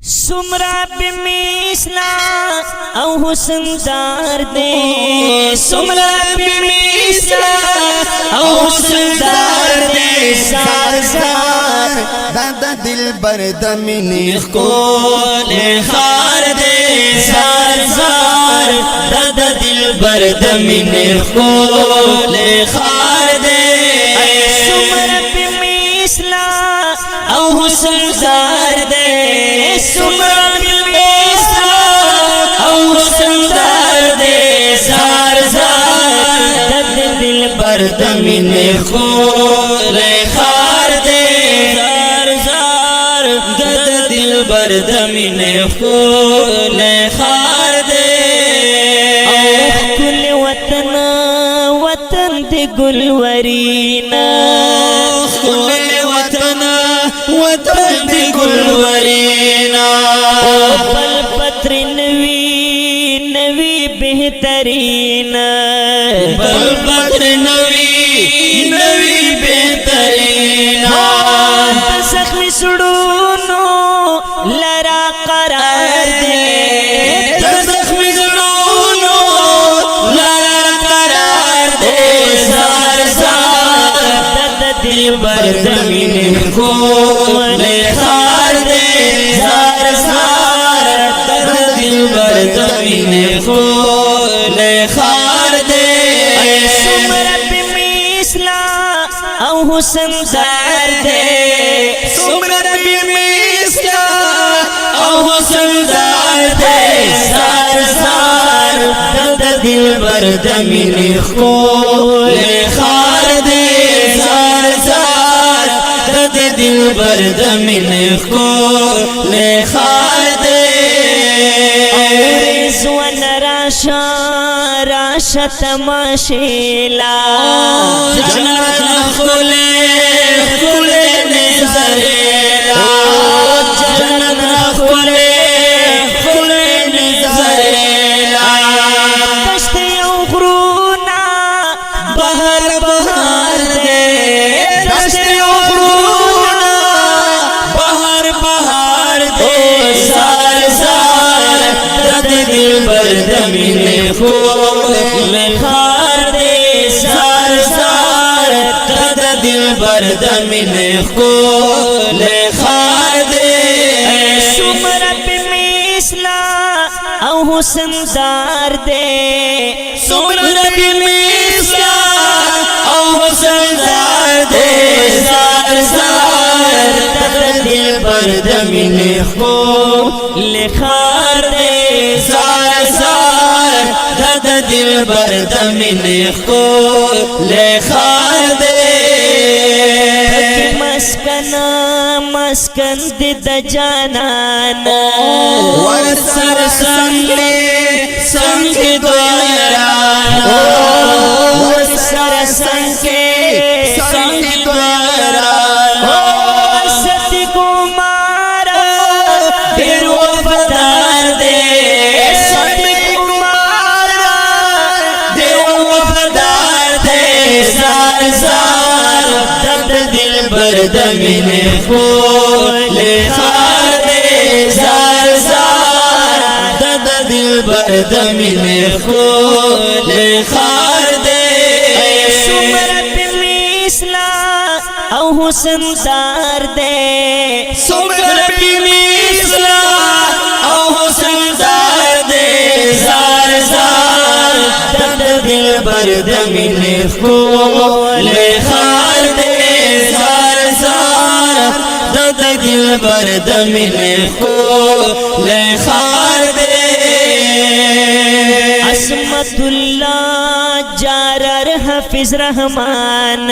سمرا بمیسلا او حسن دار دے سمرا بمیسلا او حسن دار دے سار سار دادا دل برد منی کو لے خار دے سار سار دادا دل برد منی کو لے خار دے سمرا بمیسلا او حسن دار دے سمرا بمیسلا او حسن دار دے سار سار دد دل برد منی کو لے خار دے سار سار دد دل برد منی کو لے خار دے کل وطن وطن دی گلورینا کل وطن وطن دی گلورینا پل پتر نوی نوی بہترین بل بدر نوی نوی بہترین زخمی سڑونو لرا قرار دے زخمی زلونو لارا قرار دے سار سار دد دل برد من کو لے خار دے سار سار دد دل برد من کو لے خار دے سمرا بمیسلا او حسن دار دے سمرا بمیسلا او حسن دار دے سار سار دد دل برد من کو لے خار دے سار سار دد دل برد من کو لے خار دے رضوان راشا راشا تماشیلا جنت نخلے کھلے نظریلا جنت نخلے کھلے نظریلا دشت یو غرونا بہر بہار دے دشت غرونا بہر بہار دے سار سار دد دل برد من کو لے خار دے سار سار دد دل برد من کو لے خار دے سمرا بمیسلا او حسن دار دے سمرا بمیسلا او حسن دار دے سار سار دد دل برد من کو لے خار دے سار سار دد دل برد من کو لے خار دے مسکن مسکن د جانانا ورسر سنگے سنگ دویرانا ورسر سنگے سنگ دویرانا ستی گمارا دیر وفادار دے ستی گمارا دیر وفادار دے سار سار دد دل برد من کو لے خار دے سار سار دد دل برد من کو لے خار دے سمرا بمیسلا او حسن دار دے سمرا بمیسلا او حسن دار دے سار سار دد دل برد من کو لے خار دے سار سار دد دل برد من کو لے خار دے عصمت اللہ جارر حفظ رحمان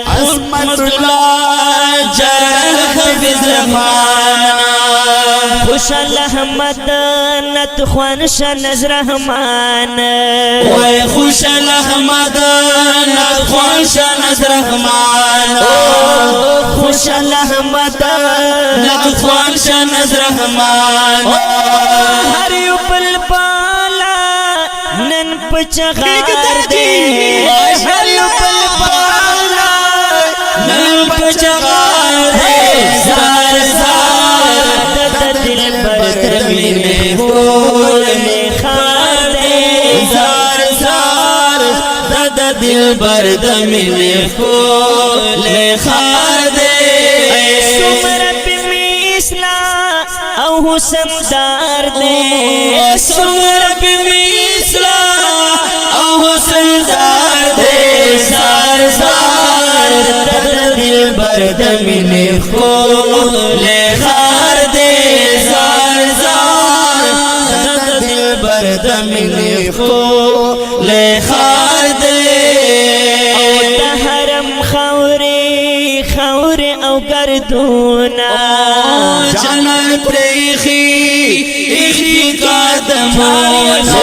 عصمت اللہ جلال حفظ رحمان خوشال احمد نت خوان شنز رحمان وی خوش احمد نخوان شنز رحمان خوشال احمد نخوان شنز رحمان ہر یو پل پالا نن پچغار دے ہر یو پل پالا نن پچغار دے سار سار دد دل دلبر د مینې ښکلی ښار دی څومره پې مثلا او حسن دار دی څومره پې مثلا او حسن دار دی زار زار د دلبر د مینې ښکلی ښار دی زار زار د دلبر د مینې ښکلی ښار دی او د حرم خاورې او ګردونه جنت پریخي قدمونه